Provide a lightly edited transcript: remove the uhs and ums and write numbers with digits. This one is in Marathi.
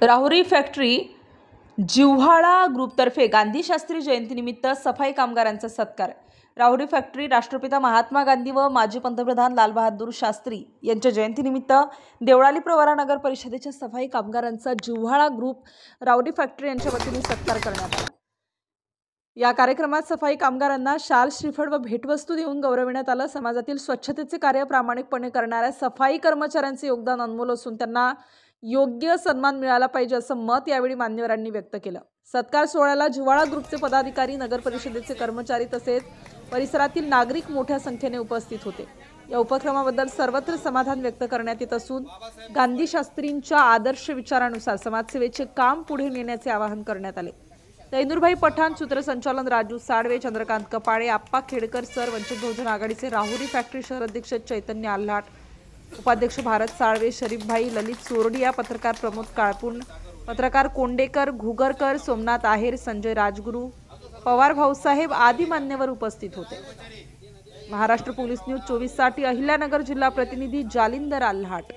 राहुरी फॅक्टरी जिव्हाळा ग्रुपतर्फे गांधी शास्त्री जयंतीनिमित्त सफाई कामगारांचा सत्कार। राहुरी फॅक्टरी राष्ट्रपिता महात्मा गांधी व माजी पंतप्रधान लाल बहादूर शास्त्री यांच्या जयंतीनिमित्त देवळाली प्रवरा नगर परिषदेच्या सफाई कामगारांचा जिव्हाळा ग्रुप राहुरी फॅक्टरी यांच्या वतीने सत्कार करण्यात आला। या कार्यक्रमात सफाई कामगारांना शाल, श्रीफळ व भेटवस्तू देऊन गौरविण्यात आलं। समाजातील स्वच्छतेचे कार्य प्रामाणिकपणे करणाऱ्या सफाई कर्मचाऱ्यांचे योगदान अनमोल असून त्यांना योग्य सन्मान मिळाला पाहिजे असं मत यावेळी मान्यवरांनी व्यक्त केलं। सत्कार सोहळ्याला जिव्हाळा ग्रुपचे पदाधिकारी, नगर परिषदेचे कर्मचारी तसेच परिसरातील नागरिक मोठ्या संख्येने उपस्थित होते। या उपक्रमाबद्दल सर्वत्र समाधान व्यक्त करण्यात येत असून गांधी शास्त्रींच्या आदर्श विचारानुसार समाजसेवेचे काम पुढे नेण्याचे आवाहन करण्यात आले। तैनूरभाई पठाण, सूत्रसंचालन राजू साळवे, चंद्रकांत कपाळे, आप्पा खेडकर सर, वंचित बहुजन आघाडीचे राहुरी फॅक्टरी शहर अध्यक्ष चैतन्य आल्हाट, उपाध्यक्ष भारत साळवे, शरीफभाई, ललित सोरडिया, पत्रकार प्रमोद काळपुण, पत्रकार कोंडेकर, घुगरकर, सोमनाथ आहेर, संजय राजगुरू, पवार भाऊसाहेब आदी मान्यवर उपस्थित होते। महाराष्ट्र पोलीस न्यूज 24 साठी अहिल्यानगर जिल्हा प्रतिनिधी जालिंदर आल्हाट।